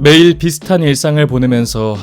매일 비슷한 일상을 보내면서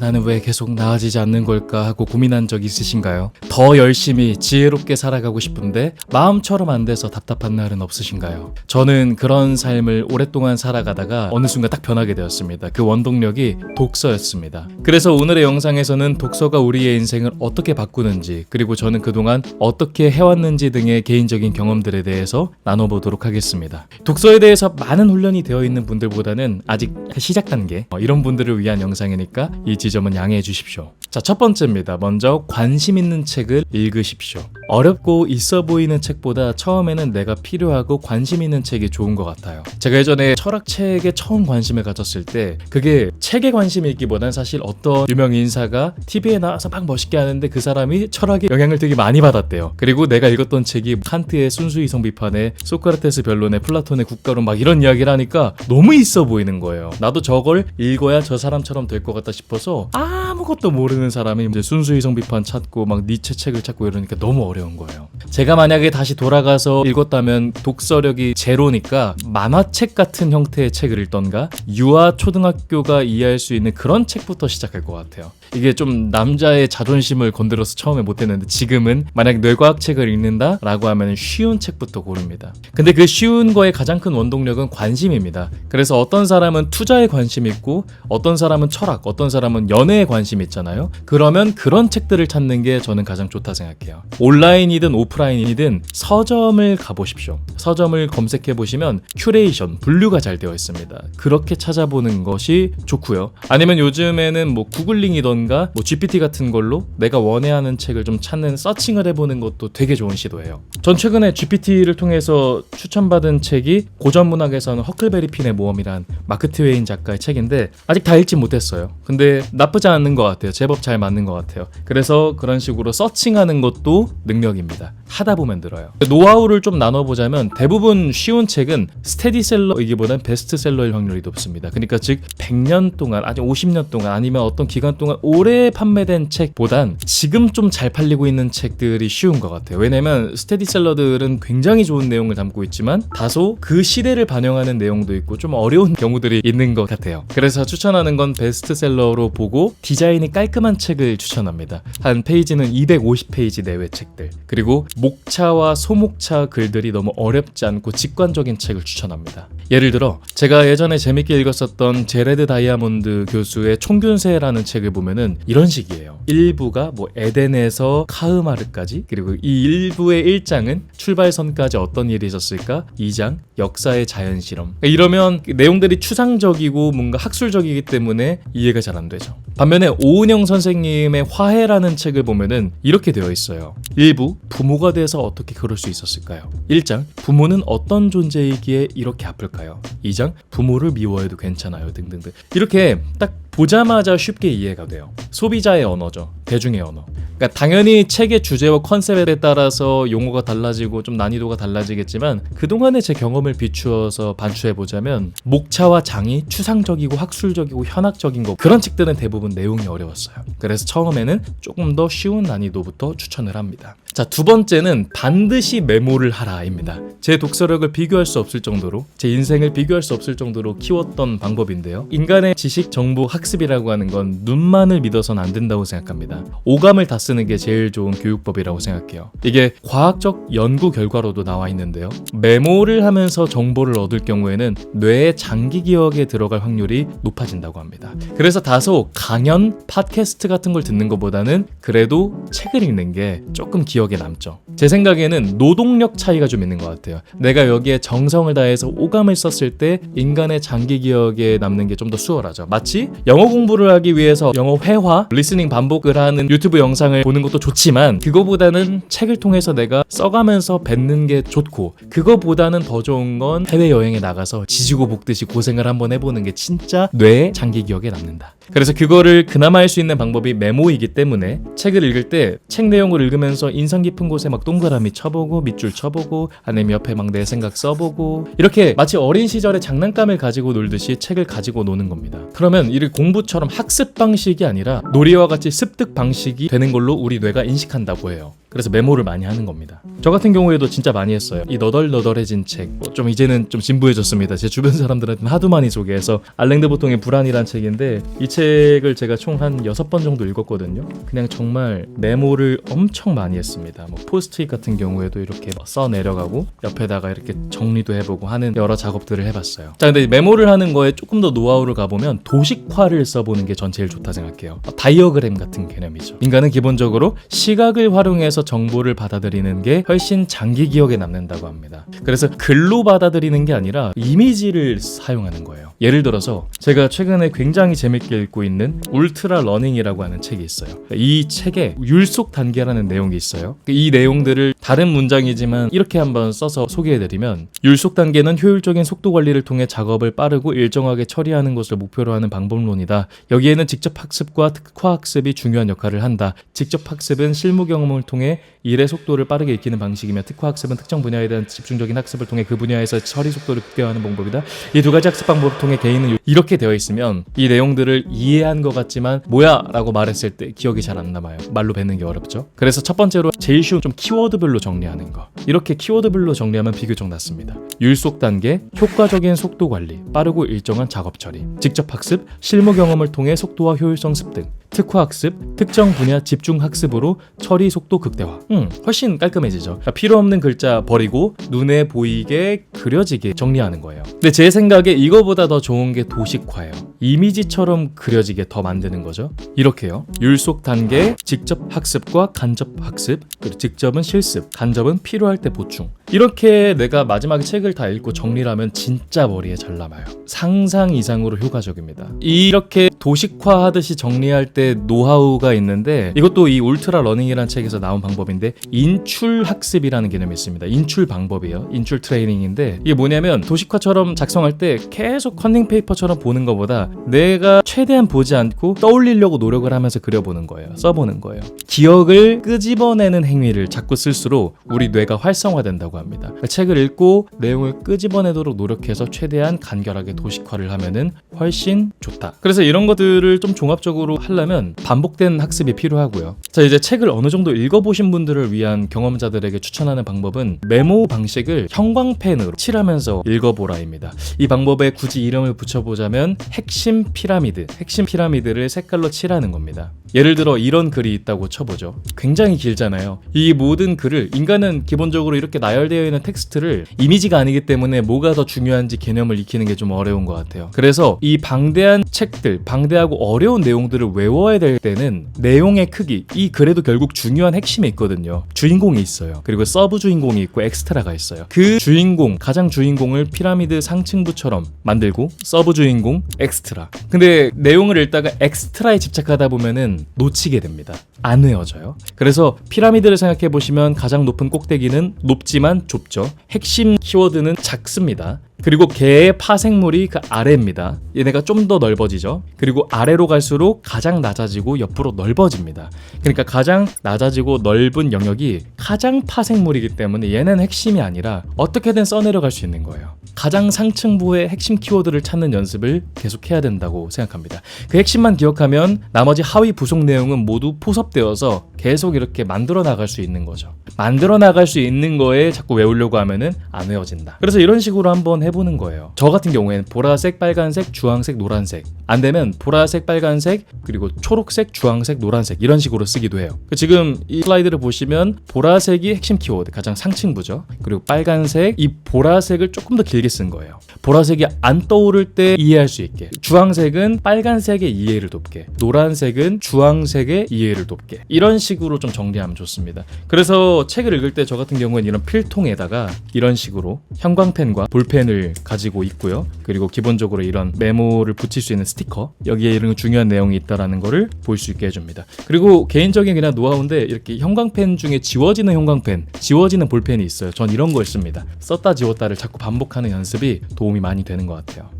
나는 왜 계속 나아지지 않는 걸까 하고 고민한 적 있으신가요? 더 열심히 지혜롭게 살아가고 싶은데 마음처럼 안 돼서 답답한 날은 없으신가요? 저는 그런 삶을 오랫동안 살아가다가 어느 순간 딱 변하게 되었습니다. 그 원동력이 독서였습니다. 그래서 오늘의 영상에서는 독서가 우리의 인생을 어떻게 바꾸는지, 그리고 저는 그동안 어떻게 해왔는지 등의 개인적인 경험들에 대해서 나눠보도록 하겠습니다. 독서에 대해서 많은 훈련이 되어 있는 분들보다는 아직 시작 단계, 이런 분들을 위한 영상이니까 이 지점은 양해해 주십시오. 자, 첫 번째입니다. 먼저 관심 있는 책을 읽으십시오. 어렵고 있어 보이는 책보다 처음에는 내가 필요하고 관심 있는 책이 좋은 것 같아요. 제가 예전에 철학책에 처음 관심을 가졌을 때 그게 책에 관심이 있기보단 사실 어떤 유명 인사가 TV에 나와서 막 멋있게 하는데 그 사람이 철학에 영향을 되게 많이 받았대요. 그리고 내가 읽었던 책이 칸트의 순수이성 비판에 소크라테스 변론에 플라톤의 국가론 막 이런 이야기를 하니까 너무 있어 보이는 거예요. 나도 저걸 읽어야 저 사람처럼 될 것 같다 싶어서 아무것도 모르는 사람이 이제 순수이성 비판 찾고 막 니체 책을 찾고 이러니까 너무 어려운 거예요. 제가 만약에 다시 돌아가서 읽었다면 독서력이 제로니까 만화책 같은 형태의 책을 읽던가 유아 초등학교가 이해할 수 있는 그런 책부터 시작할 것 같아요. 이게 좀 남자의 자존심을 건드려서 처음에 못했는데 지금은 만약 뇌과학 책을 읽는다 라고 하면 쉬운 책부터 고릅니다. 근데 그 쉬운 거의 가장 큰 원동력은 관심입니다. 그래서 어떤 사람은 투자에 관심이 있고 어떤 사람은 철학, 어떤 사람은 연애에 관심이 있잖아요. 그러면 그런 책들을 찾는 게 저는 가장 좋다 생각해요. 온라인이든 오프라인이든 서점을 가보십시오. 서점을 검색해보시면 큐레이션, 분류가 잘 되어 있습니다. 그렇게 찾아보는 것이 좋고요. 아니면 요즘에는 뭐 구글링이던가 뭐 GPT 같은 걸로 내가 원해하는 책을 좀 찾는 서칭을 해보는 것도 되게 좋은 시도예요. 전 최근에 GPT를 통해서 추천받은 책이 고전문학에서는 허클베리 핀의 모험이란 마크 트웨인 작가의 책인데 아직 다 읽지 못했어요. 근데 나쁘지 않은 것 같아요. 제법 잘 맞는 것 같아요. 그래서 그런 식으로 서칭하는 것도 능력입니다. 하다 보면 늘어요. 노하우를 좀 나눠보자면 대부분 쉬운 책은 스테디셀러이기보단 베스트셀러일 확률이 높습니다. 그러니까 즉 100년 동안 아니 50년 동안 아니면 어떤 기간 동안 오래 판매된 책보단 지금 좀 잘 팔리고 있는 책들이 쉬운 것 같아요. 왜냐면 스테디셀러들은 굉장히 좋은 내용을 담고 있지만 다소 그 시대를 반영하는 내용도 있고 좀 어려운 경우들이 있는 것 같아요. 그래서 추천하는 건 베스트셀러로 보고 디자인이 깔끔한 책을 추천합니다. 한 페이지는 250페이지 내외 책들, 그리고 목차와 소목차 글들이 너무 어렵지 않고 직관적인 책을 추천합니다. 예를 들어 제가 예전에 재밌게 읽었었던 제레드 다이아몬드 교수의 총균세라는 책을 보면은 이런 식이에요. 1부가 뭐 에덴에서 카흐마르까지, 그리고 이 1부의 1장은 출발선까지 어떤 일이 있었을까, 2장 역사의 자연실험. 이러면 내용들이 추상적이고 뭔가 학술적이기 때문에 이해가 잘 안 되죠. 반면에 오은영 선생님의 화해라는 책을 보면은 이렇게 되어 있어요. 1부 부모가 돼서 어떻게 그럴 수 있었을까요? 1장 부모는 어떤 존재이기에 이렇게 아플까요? 2장 부모를 미워해도 괜찮아요 등등등. 이렇게 딱 보자마자 쉽게 이해가 돼요. 소비자의 언어죠. 대중의 언어. 그러니까 당연히 책의 주제와 컨셉에 따라서 용어가 달라지고 좀 난이도가 달라지겠지만 그동안의 제 경험을 비추어서 반추해보자면 목차와 장이 추상적이고 학술적이고 현학적인 거, 그런 책들은 대부분 내용이 어려웠어요. 그래서 처음에는 조금 더 쉬운 난이도부터 추천을 합니다. 자, 두 번째는 반드시 메모를 하라입니다. 제 독서력을 비교할 수 없을 정도로, 제 인생을 비교할 수 없을 정도로 키웠던 방법인데요. 인간의 지식, 정보, 학습이라고 하는 건 눈만을 믿어서는 안 된다고 생각합니다. 오감을 다 쓰는 게 제일 좋은 교육법이라고 생각해요. 이게 과학적 연구 결과로도 나와 있는데요. 메모를 하면서 정보를 얻을 경우에는 뇌의 장기 기억에 들어갈 확률이 높아진다고 합니다. 그래서 다소 강연, 팟캐스트 같은 걸 듣는 것보다는 그래도 책을 읽는 게 조금 기억에 남죠. 제 생각에는 노동력 차이가 좀 있는 것 같아요. 내가 여기에 정성을 다해서 오감을 썼을 때 인간의 장기 기억에 남는 게 좀 더 수월하죠. 마치 영어 공부를 하기 위해서 영어 회화, 리스닝 반복을 하는 유튜브 영상을 보는 것도 좋지만 그거보다는 책을 통해서 내가 써가면서 뱉는 게 좋고, 그거보다는 더 좋은 건 해외여행에 나가서 지지고 볶듯이 고생을 한번 해보는 게 진짜 뇌의 장기 기억에 남는다. 그래서 그거를 그나마 할 수 있는 방법이 메모이기 때문에 책을 읽을 때 책 내용을 읽으면서 인상 깊은 곳에 막 동그라미 쳐보고 밑줄 쳐보고 아니면 옆에 막 내 생각 써보고, 이렇게 마치 어린 시절에 장난감을 가지고 놀듯이 책을 가지고 노는 겁니다. 그러면 이 공부처럼 학습 방식이 아니라 놀이와 같이 습득 방식이 되는 걸로 우리 뇌가 인식한다고 해요. 그래서 메모를 많이 하는 겁니다. 저 같은 경우에도 진짜 많이 했어요. 이 너덜너덜해진 책, 좀 이제는 좀 진부해졌습니다. 제 주변 사람들한테 하도 많이 소개해서. 알랭드 보통의 불안이란 책인데, 이 책을 제가 총 한 6번 정도 읽었거든요. 그냥 정말 메모를 엄청 많이 했습니다. 뭐 포스트잇 같은 경우에도 이렇게 써 내려가고 옆에다가 이렇게 정리도 해보고 하는 여러 작업들을 해봤어요. 자, 근데 메모를 하는 거에 조금 더 노하우를 가보면 도식화를 써보는 게 전 제일 좋다 생각해요. 다이어그램 같은 개념이죠. 인간은 기본적으로 시각을 활용해서 정보를 받아들이는 게 훨씬 장기 기억에 남는다고 합니다. 그래서 글로 받아들이는 게 아니라 이미지를 사용하는 거예요. 예를 들어서 제가 최근에 굉장히 재밌게 읽고 있는 울트라 러닝이라고 하는 책이 있어요. 이 책에 율속 단계라는 내용이 있어요. 이 내용들을 다른 문장이지만 이렇게 한번 써서 소개해드리면, 율속 단계는 효율적인 속도 관리를 통해 작업을 빠르고 일정하게 처리하는 것을 목표로 하는 방법론이다. 여기에는 직접 학습과 특화 학습이 중요한 역할을 한다. 직접 학습은 실무 경험을 통해 일의 속도를 빠르게 익히는 방식이며, 특화 학습은 특정 분야에 대한 집중적인 학습을 통해 그 분야에서 처리 속도를 극대화하는 방법이다. 이 두 가지 학습 방법을 통해 개인은 이렇게 되어 있으면 이 내용들을 이해한 것 같지만 뭐야? 라고 말했을 때 기억이 잘 안 남아요. 말로 뱉는 게 어렵죠. 그래서 첫 번째로 제일 쉬운 좀 키워드별로 정리하는 거. 이렇게 키워드별로 정리하면 비교적 낫습니다. 율속 단계, 효과적인 속도 관리, 빠르고 일정한 작업 처리, 직접 학습, 실무 경험을 통해 속도와 효율성 습득, 특화 학습, 특정 분야 집중 학습으로 처리 속도 극대화. 훨씬 깔끔해지죠. 그러니까 필요 없는 글자 버리고 눈에 보이게 그려지게 정리하는 거예요. 근데 제 생각에 이거보다 더 좋은 게 도식화예요. 이미지처럼 그려지게 더 만드는 거죠. 이렇게요. 율속 단계, 직접 학습과 간접 학습, 그리고 직접은 실습, 간접은 필요할 때 보충. 이렇게 내가 마지막에 책을 다 읽고 정리를 하면 진짜 머리에 잘 남아요. 상상 이상으로 효과적입니다. 이렇게 도식화하듯이 정리할 때 노하우가 있는데, 이것도 이 울트라 러닝이라는 책에서 나온 방법인데, 인출 학습이라는 개념이 있습니다. 인출 방법이에요. 인출 트레이닝인데, 이게 뭐냐면 도식화처럼 작성할 때 계속 커닝 페이퍼처럼 보는 것보다 내가 최대한 보지 않고 떠올리려고 노력을 하면서 그려보는 거예요. 써보는 거예요. 기억을 끄집어내는 행위를 자꾸 쓸수록 우리 뇌가 활성화된다고 합니다. 책을 읽고 내용을 끄집어내도록 노력해서 최대한 간결하게 도식화를 하면은 훨씬 좋다. 그래서 이런 것들을 좀 종합적으로 하려면 반복된 학습이 필요하고요. 자, 이제 책을 어느 정도 읽어보신 분들을 위한 경험자들에게 추천하는 방법은 메모 방식을 형광펜으로 칠하면서 읽어보라입니다. 이 방법에 굳이 이름을 붙여보자면 핵심 피라미드를 색깔로 칠하는 겁니다. 예를 들어 이런 글이 있다고 쳐보죠. 굉장히 길잖아요. 이 모든 글을, 인간은 기본적으로 이렇게 나열되어 있는 텍스트를 이미지가 아니기 때문에 뭐가 더 중요한지 개념을 익히는 게 좀 어려운 것 같아요. 그래서 이 방대한 책들, 방대하고 어려운 내용들을 외워야 될 때는 내용의 크기, 이 글에도 결국 중요한 핵심이 있거든요. 주인공이 있어요. 그리고 서브 주인공이 있고 엑스트라가 있어요. 그 주인공, 가장 주인공을 피라미드 상층부처럼 만들고 서브 주인공, 엑스트라. 근데 내용을 읽다가 엑스트라에 집착하다 보면은 놓치게 됩니다. 안 외워져요. 그래서 피라미드를 생각해 보시면 가장 높은 꼭대기는 높지만 좁죠. 핵심 키워드는 작습니다. 그리고 개의 파생물이 그 아래입니다. 얘네가 좀 더 넓어지죠. 그리고 아래로 갈수록 가장 낮아지고 옆으로 넓어집니다. 그러니까 가장 낮아지고 넓은 영역이 가장 파생물이기 때문에 얘는 핵심이 아니라 어떻게든 써내려갈 수 있는 거예요. 가장 상층부의 핵심 키워드를 찾는 연습을 계속 해야 된다고 생각합니다. 그 핵심만 기억하면 나머지 하위 부속 내용은 모두 포섭되어서 계속 이렇게 만들어 나갈 수 있는 거죠. 만들어 나갈 수 있는 거에 자꾸 외우려고 하면은 안 외워진다. 그래서 이런 식으로 한번 해보는 거예요. 저 같은 경우에는 보라색, 빨간색, 주황색, 노란색, 안 되면 보라색, 빨간색, 그리고 초록색, 주황색, 노란색, 이런 식으로 쓰기도 해요. 지금 이 슬라이드를 보시면 보라색이 핵심 키워드, 가장 상층부죠. 그리고 빨간색, 이 보라색을 조금 더 길게 쓴 거예요. 보라색이 안 떠오를 때 이해할 수 있게, 주황색은 빨간색의 이해를 돕게, 노란색은 주황색의 이해를 돕게, 이런 식으로 좀 정리하면 좋습니다. 그래서 책을 읽을 때 저 같은 경우는 이런 필통에다가 이런 식으로 형광펜과 볼펜을 가지고 있고요. 그리고 기본적으로 이런 메모를 붙일 수 있는 스티커, 여기에 이런 중요한 내용이 있다라는 거를 볼 수 있게 해줍니다. 그리고 개인적인 그냥 노하우인데, 이렇게 형광펜 중에 지워지는 형광펜, 지워지는 볼펜이 있어요. 전 이런 걸 씁니다. 썼다 지웠다를 자꾸 반복하는 연습이 도움이 많이 되는 것 같아요.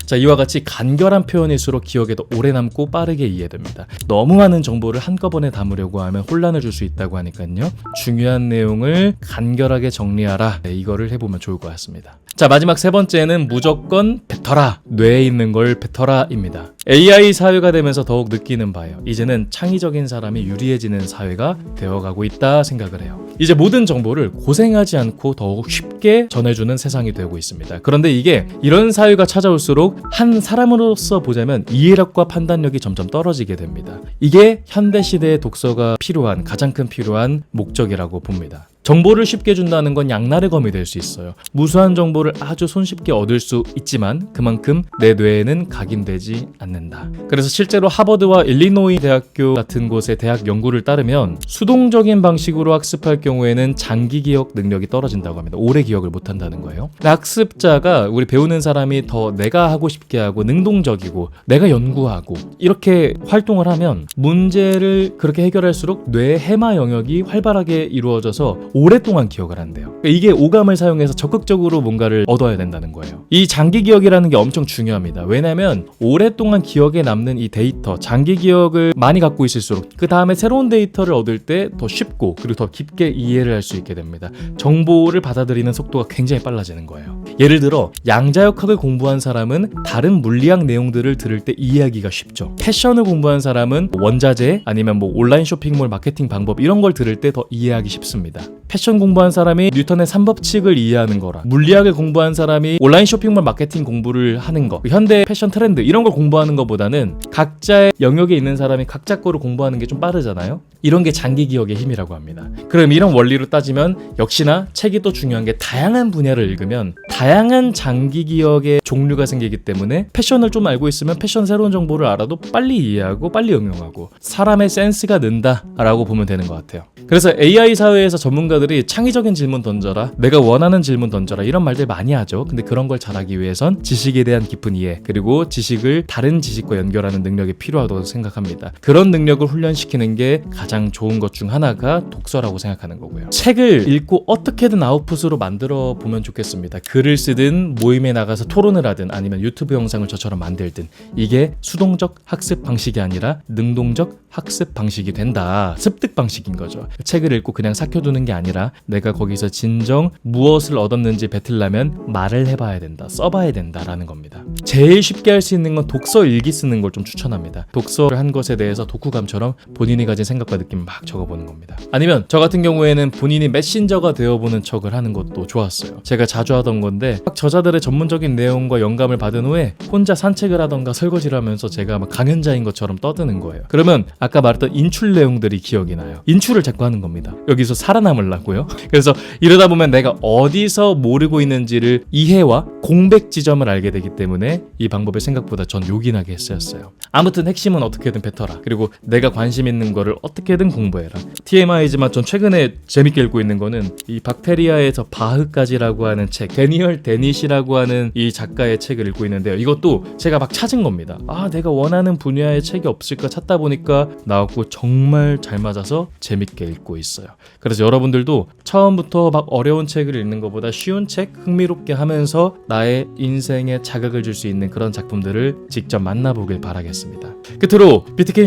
자, 이와 같이 간결한 표현일수록 기억에 더 오래 남고 빠르게 이해됩니다. 너무 많은 정보를 한꺼번에 담으려고 하면 혼란을 줄 수 있다고 하니까요. 중요한 내용을 간결하게 정리하라. 네, 이거를 해보면 좋을 것 같습니다. 자, 마지막 세 번째는 무조건 뱉어라. 뇌에 있는 걸 뱉어라입니다. AI 사회가 되면서 더욱 느끼는 바예요. 이제는 창의적인 사람이 유리해지는 사회가 되어가고 있다 생각을 해요. 이제 모든 정보를 고생하지 않고 더욱 쉽게 전해주는 세상이 되고 있습니다. 그런데 이게 이런 사회가 찾아올수록 한 사람으로서 보자면 이해력과 판단력이 점점 떨어지게 됩니다. 이게 현대시대의 독서가 가장 큰 필요한 목적이라고 봅니다. 정보를 쉽게 준다는 건 양날의 검이 될 수 있어요. 무수한 정보를 아주 손쉽게 얻을 수 있지만 그만큼 내 뇌에는 각인되지 않는다. 그래서 실제로 하버드와 일리노이 대학교 같은 곳의 대학 연구를 따르면 수동적인 방식으로 학습할 경우에는 장기 기억 능력이 떨어진다고 합니다. 오래 기억을 못한다는 거예요. 학습자가 우리 배우는 사람이 더 내가 하고 싶게 하고 능동적이고 내가 연구하고 이렇게 활동을 하면 문제를 그렇게 해결할수록 뇌의 해마 영역이 활발하게 이루어져서 오랫동안 기억을 한대요. 이게 오감을 사용해서 적극적으로 뭔가를 얻어야 된다는 거예요. 이 장기 기억이라는 게 엄청 중요합니다. 왜냐하면 오랫동안 기억에 남는 이 데이터, 장기 기억을 많이 갖고 있을수록 그 다음에 새로운 데이터를 얻을 때 더 쉽고 그리고 더 깊게 이해를 할 수 있게 됩니다. 정보를 받아들이는 속도가 굉장히 빨라지는 거예요. 예를 들어 양자역학을 공부한 사람은 다른 물리학 내용들을 들을 때 이해하기가 쉽죠. 패션을 공부한 사람은 원자재 아니면 온라인 쇼핑몰 마케팅 방법 이런 걸 들을 때 더 이해하기 쉽습니다. 패션 공부한 사람이 뉴턴의 3법칙을 이해하는 거랑 물리학을 공부한 사람이 온라인 쇼핑몰 마케팅 공부를 하는 거, 현대 패션 트렌드 이런 걸 공부하는 것보다는 각자의 영역에 있는 사람이 각자 거를 공부하는 게 좀 빠르잖아요. 이런 게 장기 기억의 힘이라고 합니다. 그럼 이런 원리로 따지면 역시나 책이 또 중요한 게 다양한 분야를 읽으면 다양한 장기 기억의 종류가 생기기 때문에 패션을 좀 알고 있으면 패션 새로운 정보를 알아도 빨리 이해하고 빨리 응용하고 사람의 센스가 는다라고 보면 되는 것 같아요. 그래서 AI 사회에서 전문가들이 창의적인 질문 던져라, 내가 원하는 질문 던져라 이런 말들 많이 하죠. 근데 그런 걸 잘하기 위해선 지식에 대한 깊은 이해 그리고 지식을 다른 지식과 연결하는 능력이 필요하다고 생각합니다. 그런 능력을 훈련시키는 게 가장 좋은 것 중 하나가 독서라고 생각하는 거고요. 책을 읽고 어떻게든 아웃풋으로 만들어 보면 좋겠습니다. 글을 쓰든 모임에 나가서 토론을 하든 아니면 유튜브 영상을 저처럼 만들든 이게 수동적 학습 방식이 아니라 능동적 학습 방식이 된다. 습득 방식인 거죠. 책을 읽고 그냥 삭혀두는 게 아니라 내가 거기서 진정 무엇을 얻었는지 뱉으려면 말을 해봐야 된다. 써봐야 된다라는 겁니다. 제일 쉽게 할 수 있는 건 독서 일기 쓰는 걸 좀 추천합니다. 독서를 한 것에 대해서 독후감처럼 본인이 가진 생각과 느낌을 막 적어보는 겁니다. 아니면 저 같은 경우에는 본인이 메신저가 되어보는 척을 하는 것도 좋았어요. 제가 자주 하던 건데 막 저자들의 전문적인 내용과 영감을 받은 후에 혼자 산책을 하던가 설거지를 하면서 제가 막 강연자인 것처럼 떠드는 거예요. 그러면 아까 말했던 인출 내용들이 기억이 나요. 인출을 자꾸 하는 겁니다. 여기서 살아남으려고요. 그래서 이러다 보면 내가 어디서 모르고 있는지를 이해와 공백 지점을 알게 되기 때문에 이 방법을 생각보다 전 요긴하게 쓰였어요. 아무튼 핵심은 어떻게든 뱉어라. 그리고 내가 관심 있는 거를 어떻게든 공부해라. TMI지만 전 최근에 재밌게 읽고 있는 거는 이 박테리아에서 바흐까지라고 하는 책, 데니얼 데닛이라고 하는 이 작가의 책을 읽고 있는데요. 이것도 제가 막 찾은 겁니다. 내가 원하는 분야의 책이 없을까 찾다 보니까 나왔고 정말 잘 맞아서 재밌게 읽고 있어요. 그래서 여러분들도 처음부터 막 어려운 책을 읽는 것보다 쉬운 책, 흥미롭게 하면서 나의 인생에 자극을 줄 수 있는 그런 작품들을 직접 만나보길 바라겠습니다. 끝으로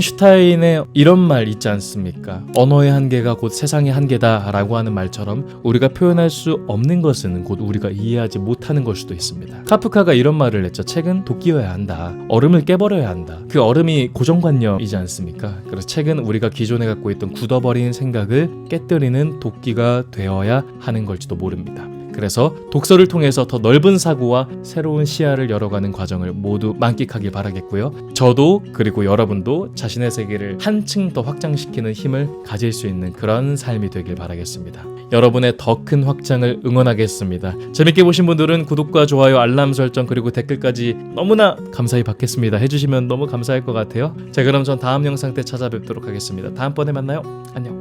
비트겐슈타인의 이런 말 있지 않습니까? 언어의 한계가 곧 세상의 한계다 라고 하는 말처럼 우리가 표현할 수 없는 것은 곧 우리가 이해하지 못하는 걸 수도 있습니다. 카프카가 이런 말을 했죠. 책은 도끼여야 한다. 얼음을 깨버려야 한다. 그 얼음이 고정관념이지 않습니까? 그래서 책은 우리가 기존에 갖고 있던 굳어버린 생각을 깨뜨리는 도끼가 되어야 하는 걸지도 모릅니다. 그래서 독서를 통해서 더 넓은 사고와 새로운 시야를 열어가는 과정을 모두 만끽하길 바라겠고요. 저도 그리고 여러분도 자신의 세계를 한층 더 확장시키는 힘을 가질 수 있는 그런 삶이 되길 바라겠습니다. 여러분의 더 큰 확장을 응원하겠습니다. 재밌게 보신 분들은 구독과 좋아요, 알람 설정 그리고 댓글까지 너무나 감사히 받겠습니다. 해주시면 너무 감사할 것 같아요. 자, 그럼 전 다음 영상 때 찾아뵙도록 하겠습니다. 다음번에 만나요. 안녕.